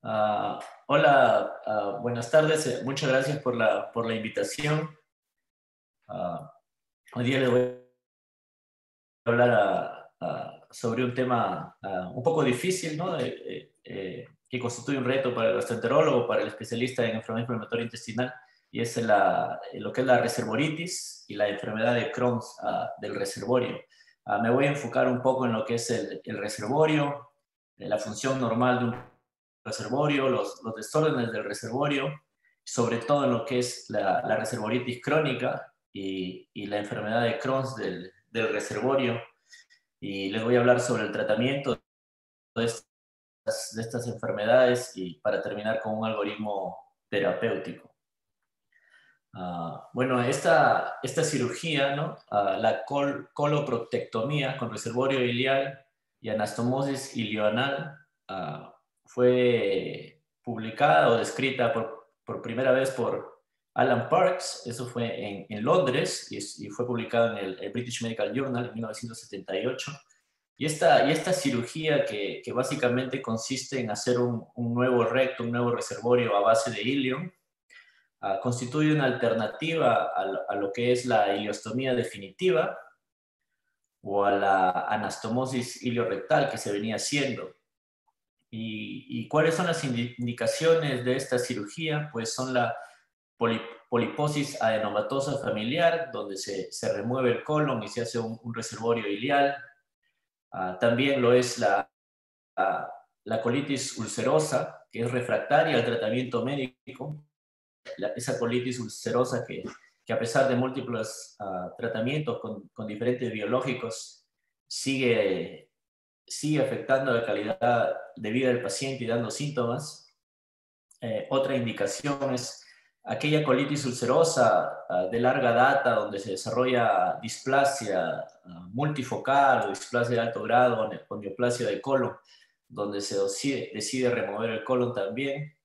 Hola, buenas tardes. Muchas gracias por la invitación. Ah, Hoy día les voy a hablar sobre un tema un poco difícil, ¿no? Que constituye un reto para el gastroenterólogo, para el especialista en enfermedad inflamatoria intestinal, y es lo que es la reservoritis y la enfermedad de Crohn del reservorio. Me voy a enfocar un poco en lo que es el reservorio, la función normal de un reservorio, los desórdenes del reservorio, sobre todo en lo que es la reservoritis crónica y la enfermedad de Crohn del reservorio. Y les voy a hablar sobre el tratamiento de estas enfermedades y para terminar con un algoritmo terapéutico. Bueno, esta cirugía, ¿no? La coloproctectomía con reservorio ileal y anastomosis ilioanal, fue publicada o descrita por primera vez por Alan Parks. Eso fue en Londres y fue publicado en el British Medical Journal en 1978. Y esta cirugía que básicamente consiste en hacer un nuevo recto, un nuevo reservorio a base de ilio, constituye una alternativa a lo que es la ileostomía definitiva o a la anastomosis iliorectal que se venía haciendo. ¿Y cuáles son las indicaciones de esta cirugía? Pues son la poliposis adenomatosa familiar, donde se remueve el colon y se hace un reservorio ileal. También lo es la colitis ulcerosa, que es refractaria al tratamiento médico. Esa colitis ulcerosa que a pesar de múltiples tratamientos con diferentes biológicos, sigue afectando la calidad de vida del paciente y dando síntomas. Otra indicación es aquella colitis ulcerosa de larga data donde se desarrolla displasia multifocal o displasia de alto grado con neoplasia de colon, donde se decide remover el colon también.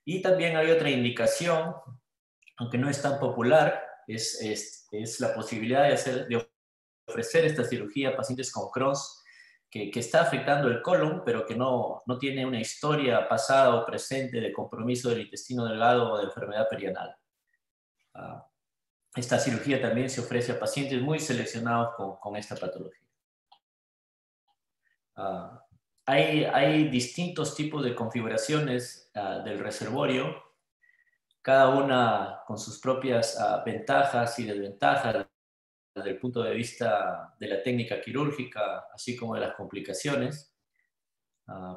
Y también hay otra indicación, aunque no es tan popular, es la posibilidad de ofrecer esta cirugía a pacientes con Crohn que está afectando el colon, pero que no tiene una historia pasada o presente de compromiso del intestino delgado o de enfermedad perianal. Esta cirugía también se ofrece a pacientes muy seleccionados con esta patología. Hay distintos tipos de configuraciones del reservorio, cada una con sus propias ventajas y desventajas desde el punto de vista de la técnica quirúrgica, así como de las complicaciones.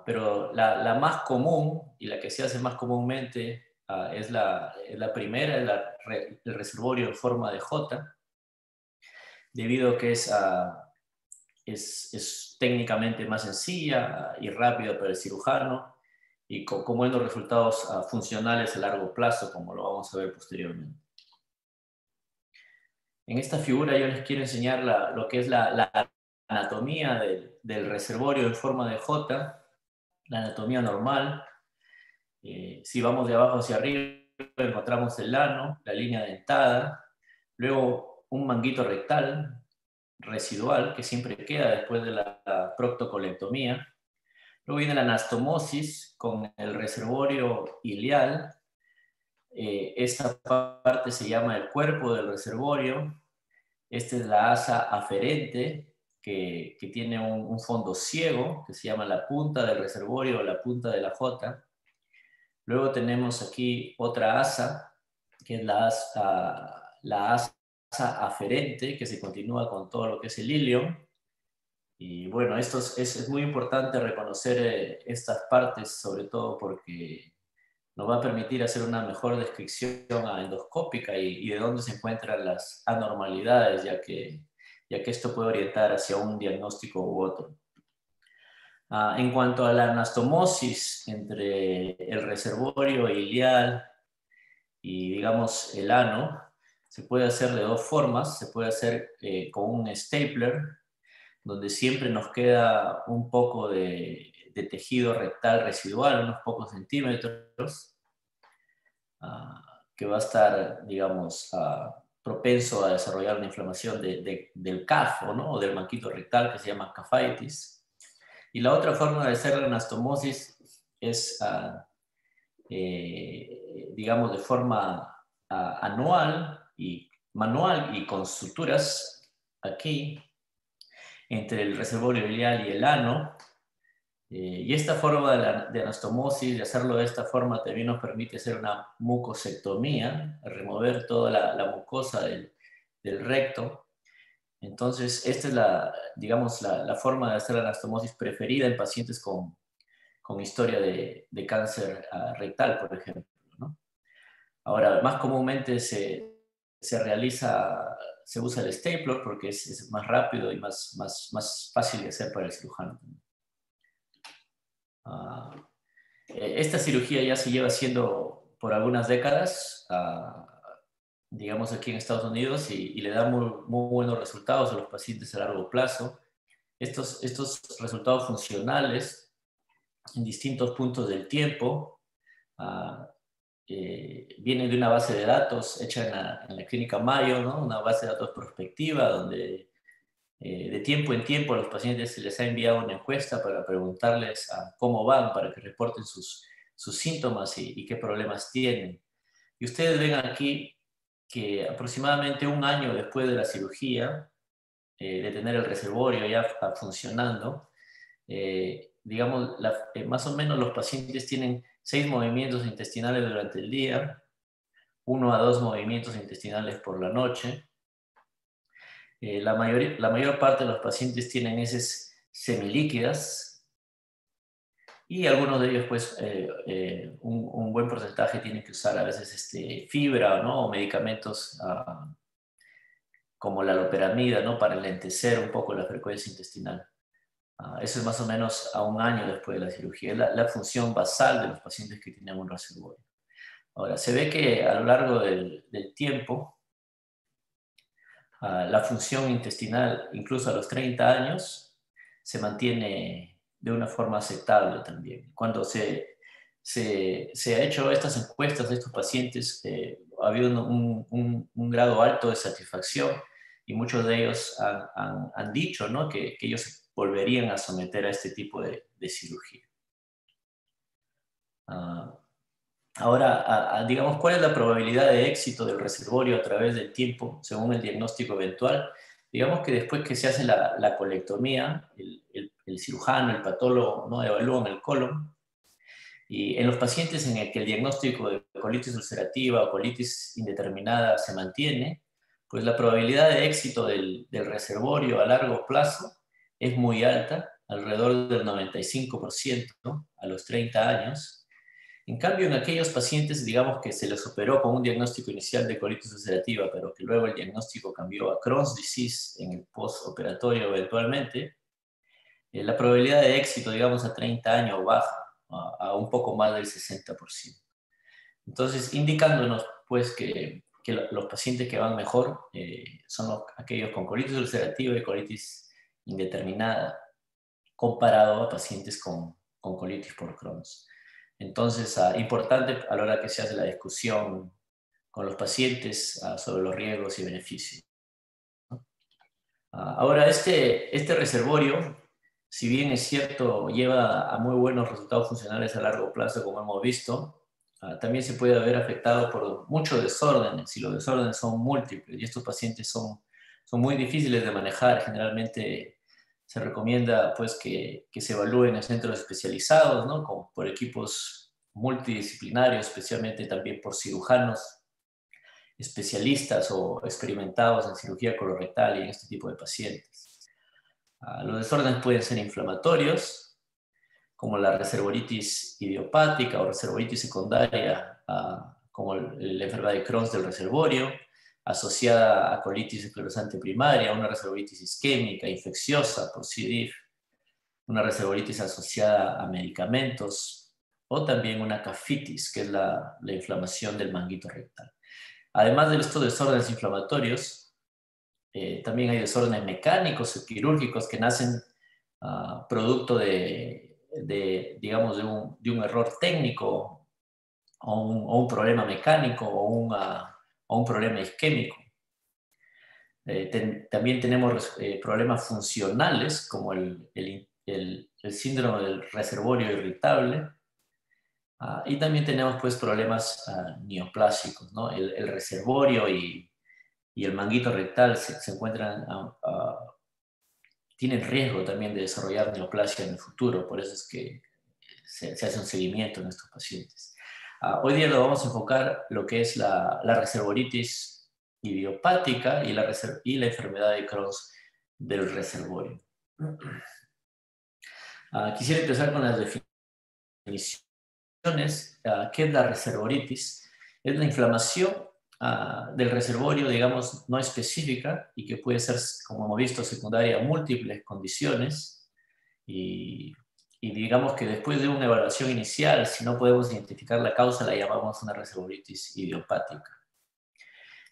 Pero la más común y la que se hace más comúnmente es la primera, el reservorio en forma de J, debido a que es técnicamente más sencilla y rápida para el cirujano y con buenos resultados funcionales a largo plazo, como lo vamos a ver posteriormente. En esta figura yo les quiero enseñar lo que es la anatomía del reservorio en forma de J, la anatomía normal. Si vamos de abajo hacia arriba, encontramos el ano, la línea dentada, luego un manguito rectal residual que siempre queda después de la proctocolectomía. Luego viene la anastomosis con el reservorio ileal. Esta parte se llama el cuerpo del reservorio. Esta es la asa aferente, que tiene un fondo ciego, que se llama la punta del reservorio o la punta de la J. Luego tenemos aquí otra asa, que es la asa aferente, que se continúa con todo lo que es el ilio. Y bueno, es muy importante reconocer estas partes, sobre todo porque nos va a permitir hacer una mejor descripción endoscópica y de dónde se encuentran las anormalidades, ya que esto puede orientar hacia un diagnóstico u otro. En cuanto a la anastomosis entre el reservorio ileal y, digamos, el ano, se puede hacer de dos formas. Se puede hacer con un stapler, donde siempre nos queda un poco de tejido rectal residual, unos pocos centímetros, que va a estar, digamos, propenso a desarrollar una inflamación del CAF, ¿no? O del manquito rectal, que se llama cafitis. Y la otra forma de hacer la anastomosis es, digamos, de forma anual y manual y con suturas aquí entre el reservorio ileal y el ano. Y esta forma de anastomosis, de hacerlo de esta forma, también nos permite hacer una mucosectomía, remover toda la mucosa del recto. Entonces, esta es digamos, la forma de hacer la anastomosis preferida en pacientes con historia de cáncer rectal, por ejemplo, ¿no? Ahora, más comúnmente se usa el stapler porque es más rápido y más fácil de hacer para el cirujano. Esta cirugía ya se lleva haciendo por algunas décadas, digamos aquí en Estados Unidos, y le da muy buenos resultados a los pacientes a largo plazo. Estos resultados funcionales en distintos puntos del tiempo vienen de una base de datos hecha en la clínica Mayo, ¿no? Una base de datos prospectiva donde de tiempo en tiempo a los pacientes se les ha enviado una encuesta para preguntarles cómo van, para que reporten sus síntomas y qué problemas tienen. Y ustedes ven aquí que aproximadamente un año después de la cirugía, de tener el reservorio ya funcionando, digamos, más o menos los pacientes tienen 6 movimientos intestinales durante el día, 1 a 2 movimientos intestinales por la noche. La mayor parte de los pacientes tienen heces semilíquidas y algunos de ellos, pues, un buen porcentaje tienen que usar a veces fibra, ¿no? O medicamentos como la loperamida, ¿no? Para enlentecer un poco la frecuencia intestinal. Eso es más o menos a un año después de la cirugía. Es la función basal de los pacientes que tienen un reservorio. Ahora, se ve que a lo largo del tiempo, la función intestinal, incluso a los 30 años, se mantiene de una forma aceptable también. Cuando se ha hecho estas encuestas de estos pacientes, ha habido un grado alto de satisfacción y muchos de ellos han dicho, ¿no? que ellos se volverían a someter a este tipo de cirugía. Ahora, digamos, ¿cuál es la probabilidad de éxito del reservorio a través del tiempo según el diagnóstico eventual? Digamos que después que se hace la colectomía, el cirujano, el patólogo, ¿no? Evalúan el colon, y en los pacientes en el que el diagnóstico de colitis ulcerativa o colitis indeterminada se mantiene, pues la probabilidad de éxito del reservorio a largo plazo es muy alta, alrededor del 95%, ¿no? A los 30 años. En cambio, en aquellos pacientes, digamos, que se les operó con un diagnóstico inicial de colitis ulcerativa, pero que luego el diagnóstico cambió a Crohn's disease en el postoperatorio eventualmente, la probabilidad de éxito, digamos, a 30 años baja a un poco más del 60%. Entonces, indicándonos, pues, que los pacientes que van mejor son aquellos con colitis ulcerativa y colitis indeterminada, comparado a pacientes con colitis por Crohn's. Entonces, importante a la hora que se hace la discusión con los pacientes sobre los riesgos y beneficios, ¿no? Ahora, este reservorio, si bien es cierto, lleva a muy buenos resultados funcionales a largo plazo, como hemos visto, también se puede ver afectado por muchos desórdenes, y los desórdenes son múltiples, y estos pacientes son muy difíciles de manejar. Generalmente se recomienda, pues, que se evalúen en centros especializados, ¿no? Como por equipos multidisciplinarios, especialmente también por cirujanos especialistas o experimentados en cirugía colorectal y en este tipo de pacientes. Los desórdenes pueden ser inflamatorios, como la reservoritis idiopática o reservoritis secundaria, como la enfermedad de Crohn's del reservorio, asociada a colitis esclerosante primaria, una reservoritis isquémica, infecciosa por C. diff, una reservoritis asociada a medicamentos, o también una cafitis, que es la inflamación del manguito rectal. Además de estos desórdenes inflamatorios, también hay desórdenes mecánicos o quirúrgicos que nacen producto digamos, de un error técnico o un problema mecánico o un problema isquémico. También tenemos problemas funcionales como el síndrome del reservorio irritable, Y también tenemos pues problemas neoplásicos, ¿no? El reservorio y el manguito rectal se encuentran, tienen riesgo también de desarrollar neoplasia en el futuro, por eso es que se hace un seguimiento en estos pacientes. Hoy día lo vamos a enfocar lo que es la reservoritis idiopática y la enfermedad de Crohn del reservorio. Quisiera empezar con las definiciones. ¿Qué es la reservoritis? Es la inflamación del reservorio, digamos, no específica y que puede ser, como hemos visto, secundaria a múltiples condiciones y digamos que después de una evaluación inicial, si no podemos identificar la causa, la llamamos una reservoritis idiopática.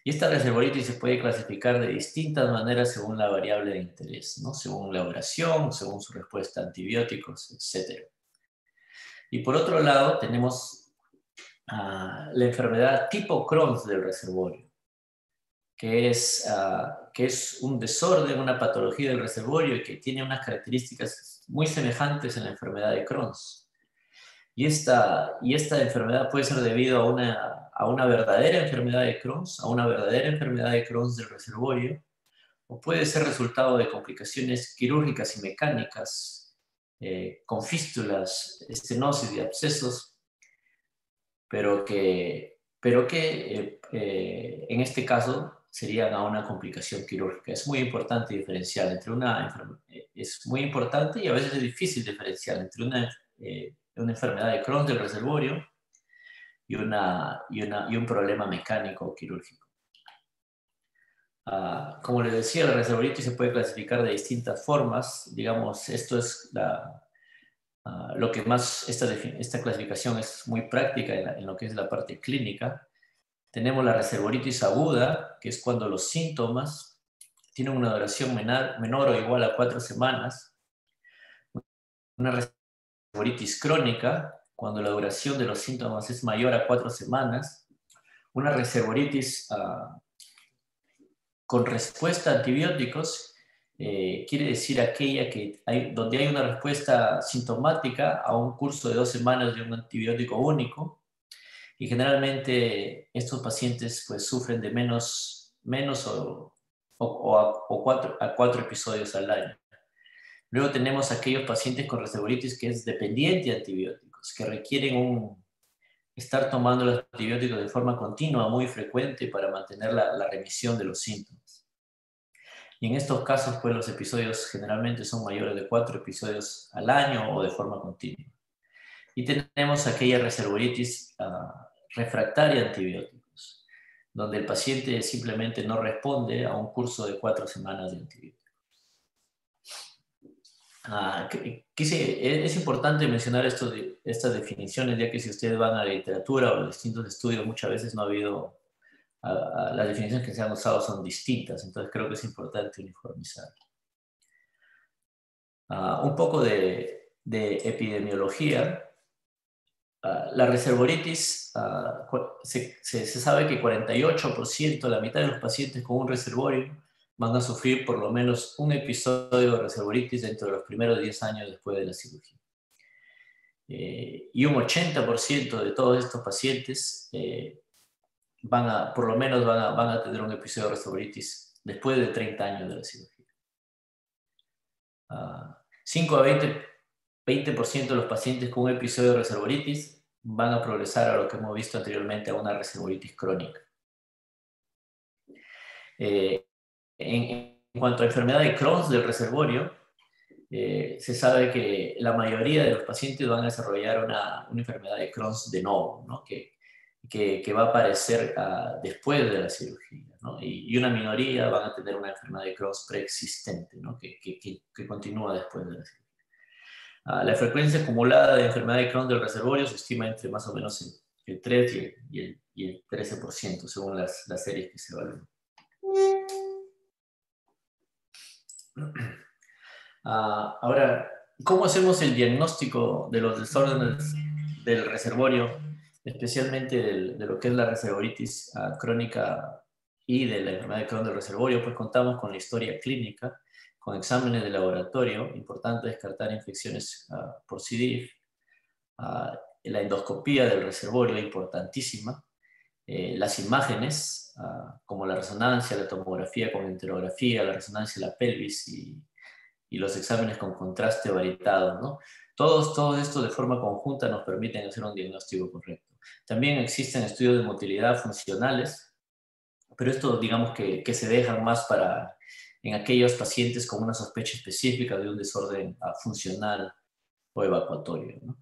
Y esta reservoritis se puede clasificar de distintas maneras según la variable de interés, ¿no? Según la duración, según su respuesta a antibióticos, etc. Y por otro lado, tenemos la enfermedad tipo Crohn del reservorio, que es un desorden, una patología del reservorio y que tiene unas características muy semejantes en la enfermedad de Crohn. Y esta enfermedad puede ser debido a una verdadera enfermedad de Crohn, a una verdadera enfermedad de Crohn del reservorio, o puede ser resultado de complicaciones quirúrgicas y mecánicas, con fístulas, estenosis y abscesos, pero que en este caso serían a una complicación quirúrgica. Es muy importante diferenciar entre es muy importante y a veces es difícil diferenciar entre una enfermedad de Crohn del reservorio y un problema mecánico quirúrgico. Como les decía, la reservoritis se puede clasificar de distintas formas. Digamos, esto es lo que más, esta clasificación es muy práctica en lo que es la parte clínica. Tenemos la reservoritis aguda, que es cuando los síntomas tienen una duración menor o igual a 4 semanas. Una reservoritis crónica, cuando la duración de los síntomas es mayor a 4 semanas. Una reservoritis con respuesta a antibióticos, quiere decir aquella donde hay una respuesta sintomática a un curso de 2 semanas de un antibiótico único. Y generalmente estos pacientes pues sufren de menos a 4 episodios al año. Luego tenemos aquellos pacientes con reservoritis que es dependiente de antibióticos, que requieren estar tomando los antibióticos de forma continua, muy frecuente, para mantener la remisión de los síntomas. Y en estos casos, pues los episodios generalmente son mayores de 4 episodios al año o de forma continua. Y tenemos aquella reservoritis refractaria a antibióticos, donde el paciente simplemente no responde a un curso de 4 semanas de antibióticos. Es importante mencionar estas definiciones, ya que si ustedes van a la literatura o a los distintos estudios, muchas veces no ha habido, las definiciones que se han usado son distintas, entonces creo que es importante uniformizar. Un poco de epidemiología. La reservoritis, se sabe que 48%, la mitad de los pacientes con un reservorio, van a sufrir por lo menos un episodio de reservoritis dentro de los primeros 10 años después de la cirugía. Y un 80% de todos estos pacientes por lo menos van a tener un episodio de reservoritis después de 30 años de la cirugía. 5 a 20% de los pacientes con un episodio de reservoritis van a progresar a lo que hemos visto anteriormente, a una reservoritis crónica. En cuanto a enfermedad de Crohn del reservorio, se sabe que la mayoría de los pacientes van a desarrollar una enfermedad de Crohn de nuevo, ¿no? que va a aparecer después de la cirugía, ¿no? Y una minoría van a tener una enfermedad de Crohn preexistente, ¿no? que continúa después de la cirugía. La frecuencia acumulada de enfermedad de Crohn del reservorio se estima entre más o menos el 3 y el 13%, según las series que se evalúan. Ahora, ¿cómo hacemos el diagnóstico de los desórdenes del reservorio, especialmente de lo que es la reservoritis crónica y de la enfermedad de Crohn del reservorio? Pues contamos con la historia clínica, con exámenes de laboratorio. Importante descartar infecciones por C. diff. la endoscopía del reservorio, importantísima. Las imágenes, como la resonancia, la tomografía con enterografía, la resonancia de la pelvis y los exámenes con contraste varietado, ¿no? Todos estos de forma conjunta nos permiten hacer un diagnóstico correcto. También existen estudios de motilidad funcionales, pero esto digamos que se dejan más en aquellos pacientes con una sospecha específica de un desorden funcional o evacuatorio, ¿no?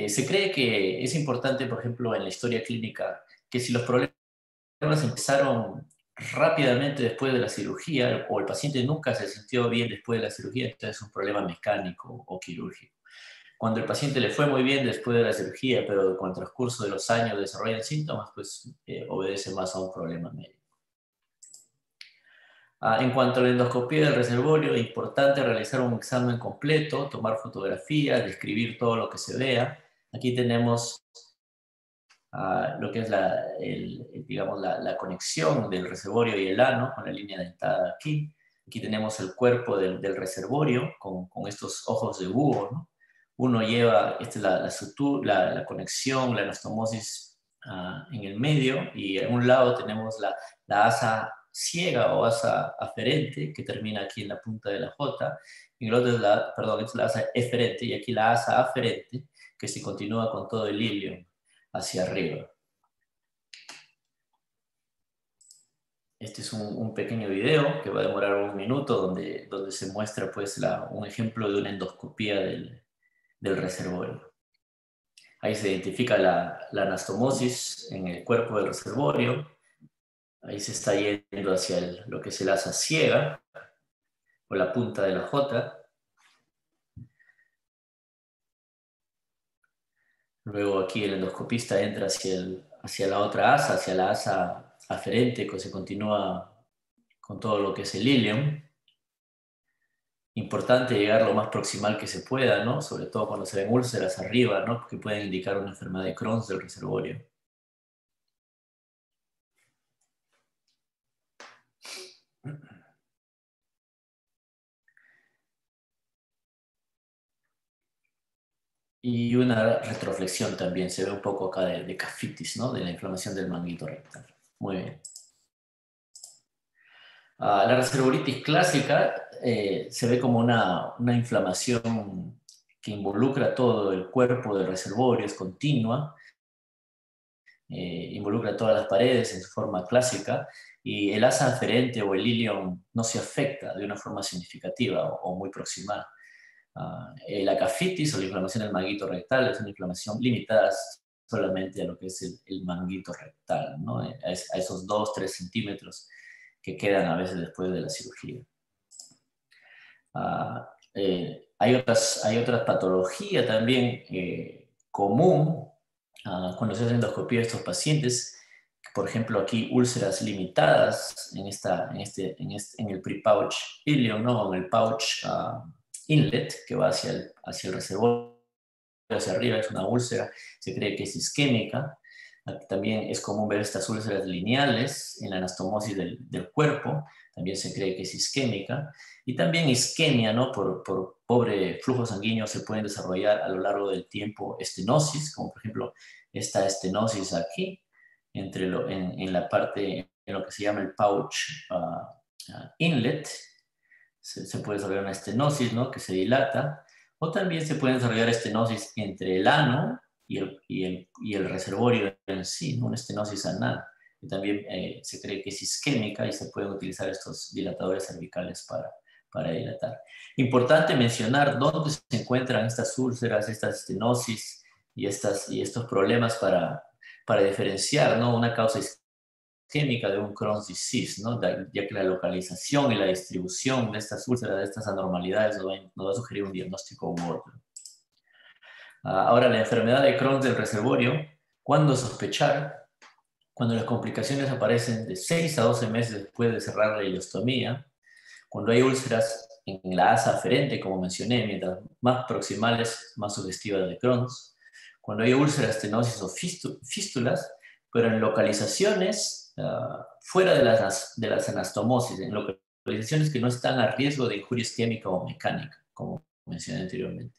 Se cree que es importante, por ejemplo, en la historia clínica, que si los problemas empezaron rápidamente después de la cirugía o el paciente nunca se sintió bien después de la cirugía, entonces es un problema mecánico o quirúrgico. Cuando el paciente le fue muy bien después de la cirugía, pero con el transcurso de los años desarrollan síntomas, pues obedece más a un problema médico. En cuanto a la endoscopía del reservorio, es importante realizar un examen completo, tomar fotografías, describir todo lo que se vea. Aquí tenemos lo que es digamos, la conexión del reservorio y el ano con la línea dentada aquí. Aquí tenemos el cuerpo del reservorio con estos ojos de búho, ¿no? Uno lleva la conexión, la anastomosis en el medio, y en un lado tenemos la asa ciega o asa aferente, que termina aquí en la punta de la J, y el otro es la asa eferente, y aquí la asa aferente, que se continúa con todo el ilium hacia arriba. Este es un pequeño video que va a demorar un minuto donde se muestra pues, un ejemplo de una endoscopía del reservorio. Ahí se identifica la anastomosis en el cuerpo del reservorio. Ahí se está yendo hacia lo que es el asa ciega o la punta de la J. Luego aquí el endoscopista entra hacia la otra asa, hacia la asa aferente, que se continúa con todo lo que es el ilium. Importante llegar lo más proximal que se pueda, ¿no? Sobre todo cuando se ven úlceras arriba, ¿no? Que pueden indicar una enfermedad de Crohn del reservorio. Y una retroflexión también, se ve un poco acá de cafitis, ¿no? De la inflamación del manguito rectal. Muy bien. La reservoritis clásica se ve como una inflamación que involucra todo el cuerpo del reservorio, es continua, involucra todas las paredes en su forma clásica, y el asa aferente o el ilium no se afecta de una forma significativa o muy proximal. La cafitis o la inflamación del manguito rectal es una inflamación limitada solamente a lo que es el manguito rectal, ¿no? A esos 2-3 centímetros que quedan a veces después de la cirugía. Hay otras patologías también común cuando se hace endoscopía de estos pacientes. Por ejemplo, aquí úlceras limitadas en el pre-pouch ilium, ¿no? En el pouch inlet que va hacia el reservorio, hacia arriba, es una úlcera, se cree que es isquémica. También es común ver estas úlceras lineales en la anastomosis del cuerpo, también se cree que es isquémica. Y también isquemia, ¿no? Por pobre flujo sanguíneo se pueden desarrollar a lo largo del tiempo estenosis, como por ejemplo esta estenosis aquí, en la parte, en lo que se llama el pouch inlet, se puede desarrollar una estenosis, ¿no? Que se dilata, o también se puede desarrollar estenosis entre el ano y el reservorio en sí, ¿no? Una estenosis anal, que también se cree que es isquémica y se pueden utilizar estos dilatadores cervicales para dilatar. Importante mencionar dónde se encuentran estas úlceras, estas estenosis y estos problemas para diferenciar, ¿no? Una causa isquémica de un Crohn's disease, ¿no? Ya que la localización y la distribución de estas úlceras, de estas anormalidades, nos va a sugerir un diagnóstico u otro. Ahora, la enfermedad de Crohn del reservorio, ¿cuándo sospechar? Cuando las complicaciones aparecen de 6 a 12 meses después de cerrar la ileostomía, cuando hay úlceras en la asa aferente, como mencioné, mientras más proximales, más sugestivas de Crohn's, cuando hay úlceras, estenosis o fístulas, pero en localizaciones fuera de las anastomosis, en localizaciones que no están a riesgo de injuria isquémica o mecánica, como mencioné anteriormente.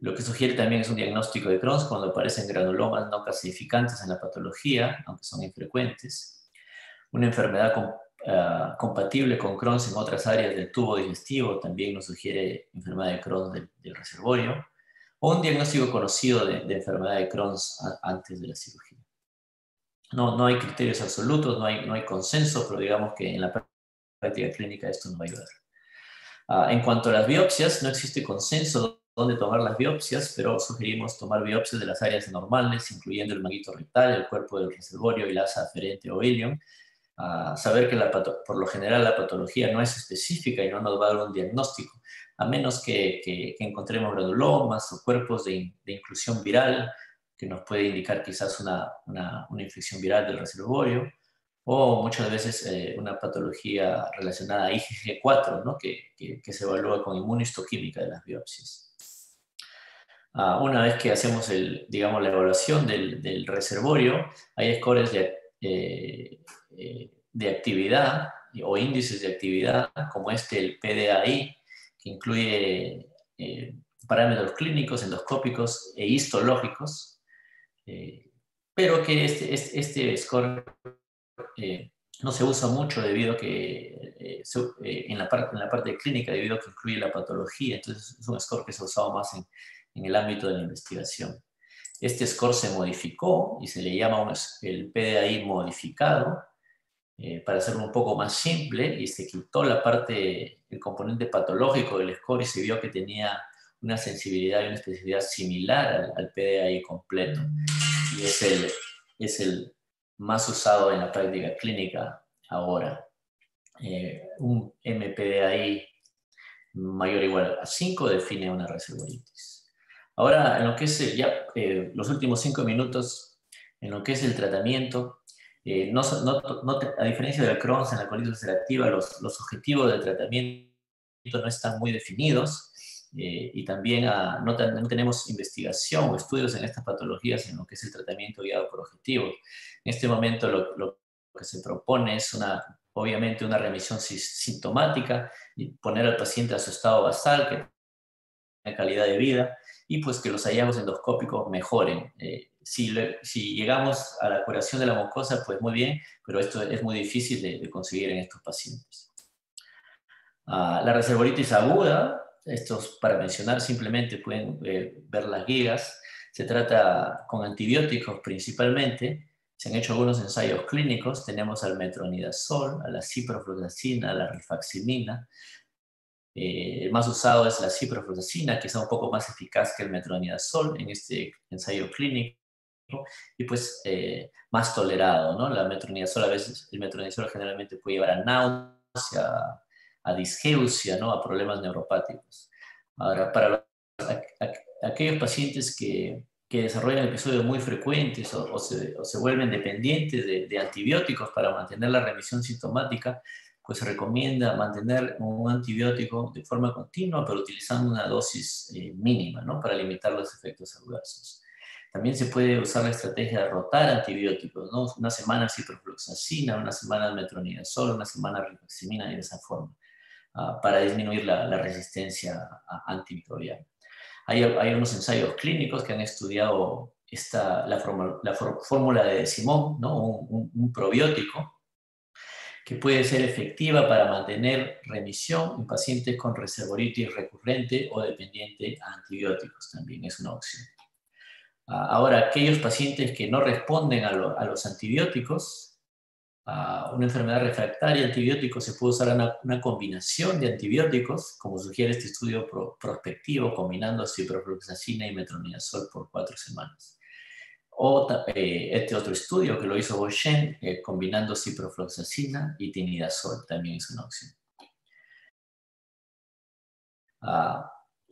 Lo que sugiere también es un diagnóstico de Crohn's cuando aparecen granulomas no calcificantes en la patología, aunque son infrecuentes. Una enfermedad compatible con Crohn's en otras áreas del tubo digestivo también nos sugiere enfermedad de Crohn's del reservorio. O un diagnóstico conocido de enfermedad de Crohn's antes de la cirugía. No hay criterios absolutos, no hay consenso, pero digamos que en la práctica clínica esto nos va a ayudar. En cuanto a las biopsias, no existe consenso dónde tomar las biopsias, pero sugerimos tomar biopsias de las áreas anormales, incluyendo el manguito rectal, el cuerpo del reservorio y la asa aferente o ilion. Saber que por lo general la patología no es específica y no nos va a dar un diagnóstico, a menos que encontremos granulomas o cuerpos de inclusión viral, que nos puede indicar quizás una infección viral del reservorio, o muchas veces una patología relacionada a IgG4, ¿no? que se evalúa con inmunohistoquímica de las biopsias. Una vez que hacemos digamos, la evaluación del reservorio, hay scores de actividad o índices de actividad, como el PDAI, que incluye parámetros clínicos, endoscópicos e histológicos, pero que este score no se usa mucho debido a que en la parte clínica, debido a que incluye la patología, entonces es un score que se ha usado más en el ámbito de la investigación. Este score se modificó y se le llama el PDAI modificado, para hacerlo un poco más simple, y se quitó el componente patológico del score y se vio que tenía una sensibilidad y una especificidad similar al PDAI completo. Y es el más usado en la práctica clínica ahora. Un MPDAI mayor o igual a 5 define una reservoritis. Ahora, en lo que es los últimos 5 minutos, en lo que es el tratamiento, a diferencia del Crohn's en la colitis ulcerativa, los objetivos del tratamiento no están muy definidos, y también no tenemos investigación o estudios en estas patologías en lo que es el tratamiento guiado por objetivos. En este momento lo que se propone es obviamente una remisión sintomática, y poner al paciente a su estado basal, que tenga calidad de vida, y pues que los hallazgos endoscópicos mejoren. Si llegamos a la curación de la mucosa, pues muy bien, pero esto es muy difícil de conseguir en estos pacientes. La reservoritis aguda, estos para mencionar simplemente pueden ver las guías, se trata con antibióticos principalmente. Se han hecho algunos ensayos clínicos, tenemos al metronidazol, a la ciprofloxacina, a la rifaximina. El más usado es la ciprofloxacina, que es un poco más eficaz que el metronidazol en este ensayo clínico, y pues más tolerado, ¿no? El metronidazol generalmente puede llevar a náusea, a disgeusia, ¿no? A problemas neuropáticos. Ahora, para aquellos pacientes que desarrollan episodios muy frecuentes o se vuelven dependientes de antibióticos para mantener la remisión sintomática, pues se recomienda mantener un antibiótico de forma continua, pero utilizando una dosis mínima, ¿no? Para limitar los efectos adversos. También se puede usar la estrategia de rotar antibióticos, ¿no? Una semana ciprofloxacina, una semana metronidazol, una semana rifaximina, y de esa forma, para disminuir la resistencia antimicrobiana. Hay unos ensayos clínicos que han estudiado la fórmula de Simón, ¿no? Un probiótico que puede ser efectiva para mantener remisión en pacientes con reservoritis recurrente o dependiente a antibióticos, también es una opción. Ahora, aquellos pacientes que no responden a los antibióticos, una enfermedad refractaria a antibióticos, se puede usar una combinación de antibióticos, como sugiere este estudio prospectivo, combinando ciprofloxacina y metronidazol por 4 semanas. O este otro estudio que lo hizo Boschen, combinando ciprofloxacina y tinidazol, también es una opción.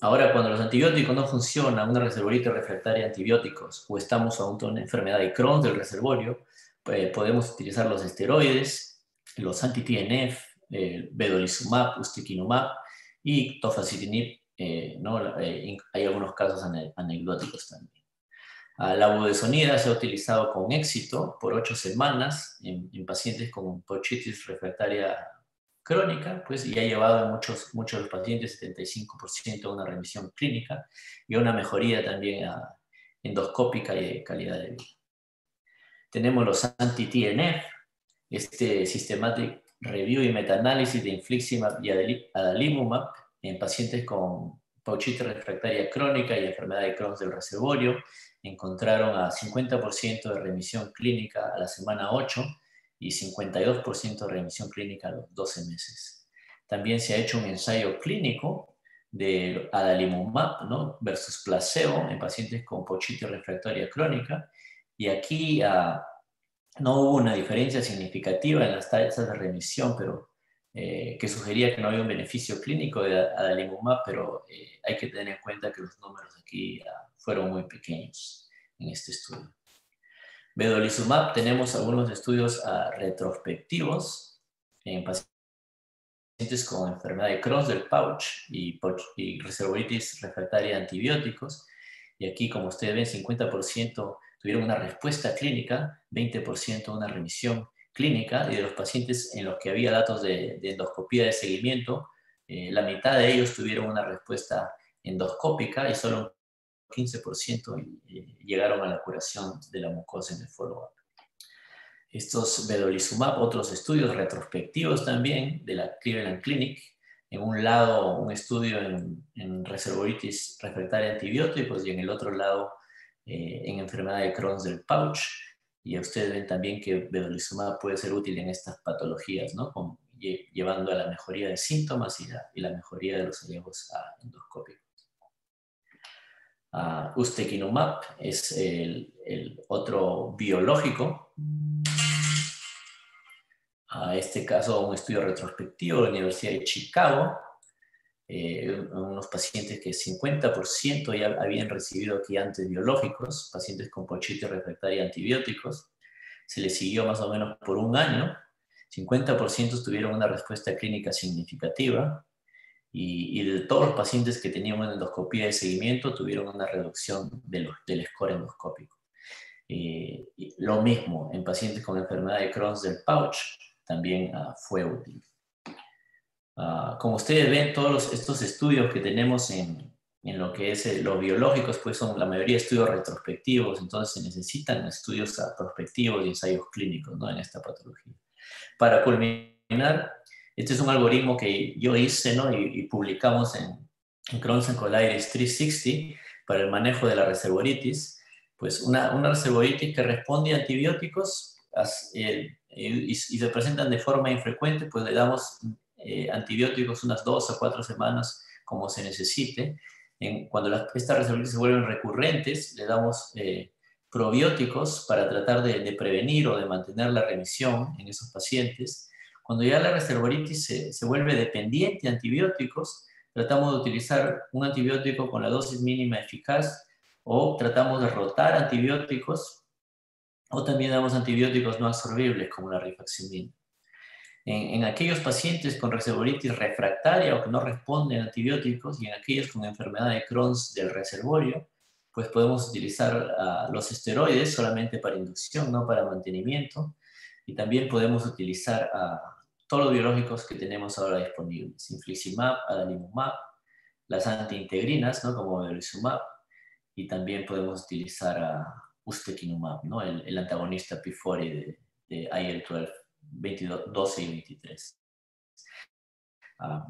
Ahora, cuando los antibióticos no funcionan, una reservoritis refractaria a antibióticos, o estamos ante una enfermedad de Crohn del reservorio, podemos utilizar los esteroides, los anti-TNF, vedolizumab, ustekinumab y tofacitinib, ¿no? Hay algunos casos anecdóticos también. La budesonida se ha utilizado con éxito por 8 semanas en pacientes con pouchitis refractaria crónica, pues, y ha llevado a muchos de los pacientes, 75%, a una remisión clínica y a una mejoría también endoscópica y de calidad de vida. Tenemos los anti-TNF, este Systematic Review y Metaanálisis de infliximab y adalimumab en pacientes con pouchitis refractaria crónica y enfermedad de Crohn del reservorio. Encontraron a 50% de remisión clínica a la semana 8 y 52% de remisión clínica a los 12 meses. También se ha hecho un ensayo clínico de adalimumab, ¿no?, versus placebo en pacientes con pouchitis refractaria crónica, y aquí no hubo una diferencia significativa en las tasas de remisión, pero que sugería que no había un beneficio clínico de adalimumab, pero hay que tener en cuenta que los números aquí fueron muy pequeños en este estudio. Vedolizumab, tenemos algunos estudios retrospectivos en pacientes con enfermedad de Crohn del pouch y reservoritis refractaria a antibióticos. Y aquí, como ustedes ven, 50% tuvieron una respuesta clínica, 20% una remisión clínica, y de los pacientes en los que había datos de endoscopía de seguimiento, la mitad de ellos tuvieron una respuesta endoscópica y solo 15% llegaron a la curación de la mucosa en el follow-up. Estos vedolizumab, otros estudios retrospectivos también de la Cleveland Clinic, en un lado un estudio en reservoritis refractaria a antibióticos y en el otro lado en enfermedad de Crohn del pouch. Y ustedes ven también que vedolizumab puede ser útil en estas patologías, ¿no?, llevando a la mejoría de síntomas y la mejoría de los hallazgos endoscópicos. Ustekinumab es el otro biológico. Este caso, un estudio retrospectivo de la Universidad de Chicago, unos pacientes que 50% ya habían recibido aquí antes biológicos, pacientes con pouchitis refractaria a antibióticos. Se les siguió más o menos por un año, 50% tuvieron una respuesta clínica significativa, y de todos los pacientes que tenían una endoscopía de seguimiento tuvieron una reducción del score endoscópico. Lo mismo en pacientes con enfermedad de Crohn del pouch, también fue útil. Como ustedes ven, todos estos estudios que tenemos en lo que es los biológicos, pues son la mayoría estudios retrospectivos, entonces se necesitan estudios prospectivos y ensayos clínicos, ¿no?, en esta patología. Para culminar, este es un algoritmo que yo hice, ¿no?, y publicamos en Crohn's and Colitis 360 para el manejo de la reservoritis. Pues una reservoritis que responde a antibióticos y se presentan de forma infrecuente, pues le damos antibióticos unas 2 a 4 semanas como se necesite. Cuando estas reservoritis se vuelven recurrentes, le damos probióticos para tratar de prevenir o de mantener la remisión en esos pacientes. Cuando ya la reservoritis se vuelve dependiente de antibióticos, tratamos de utilizar un antibiótico con la dosis mínima eficaz, o tratamos de rotar antibióticos, o también damos antibióticos no absorbibles como la rifaximirina. En aquellos pacientes con reservoritis refractaria o que no responden a antibióticos, y en aquellos con enfermedad de Crohn del reservorio, pues podemos utilizar los esteroides solamente para inducción, no para mantenimiento, y también podemos utilizar todos los biológicos que tenemos ahora disponibles: infliximab, adalimumab, las antiintegrinas, ¿no?, como vedolizumab, y también podemos utilizar ustekinumab, ¿no?, el antagonista P40 de IL-12, 12 y 23.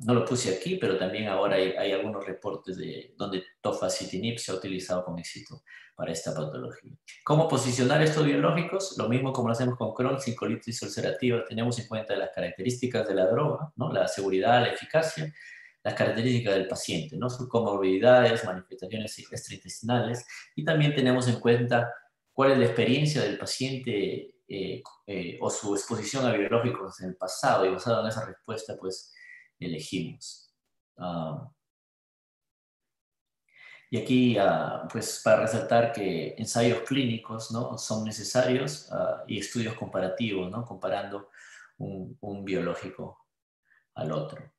No lo puse aquí, pero también ahora hay algunos reportes donde tofacitinib se ha utilizado con éxito para esta patología. ¿Cómo posicionar estos biológicos? Lo mismo como lo hacemos con Crohn y colitis ulcerativa. Tenemos en cuenta las características de la droga, ¿no?, la seguridad, la eficacia, las características del paciente, ¿no?, sus comorbilidades, manifestaciones gastrointestinales, y también tenemos en cuenta cuál es la experiencia del paciente o su exposición a biológicos en el pasado, y basado en esa respuesta, pues elegimos. Y aquí, pues para resaltar que ensayos clínicos, ¿no?, son necesarios, y estudios comparativos, ¿no?, comparando un biológico al otro.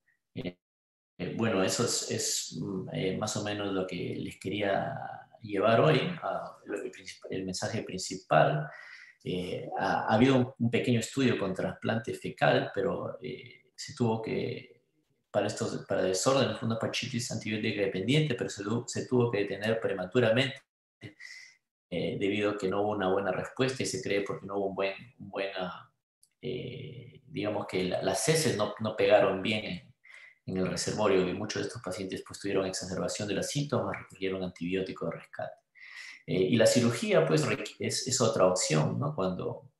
Bueno, eso es más o menos lo que les quería llevar hoy, el mensaje principal. Ha habido un pequeño estudio con trasplante fecal, pero se tuvo que, para desorden, fue una fascitis antibiótica dependiente, pero se tuvo que detener prematuramente debido a que no hubo una buena respuesta y se cree porque no hubo un buena, digamos que las heces no pegaron bien en el reservorio y muchos de estos pacientes pues tuvieron exacerbación de los síntomas, requirieron antibiótico de rescate. Y la cirugía pues es otra opción, ¿no? Cuando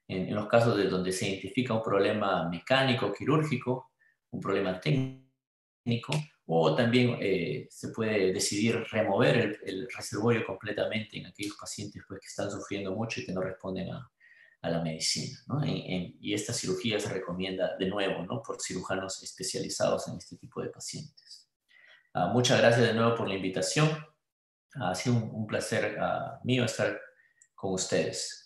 en los casos de donde se identifica un problema mecánico, quirúrgico, un problema técnico, o también se puede decidir remover el reservorio completamente en aquellos pacientes pues, que están sufriendo mucho y que no responden a la medicina, ¿no? Y esta cirugía se recomienda de nuevo, ¿no? Por cirujanos especializados en este tipo de pacientes. Muchas gracias de nuevo por la invitación. Ha sido un placer mío estar con ustedes.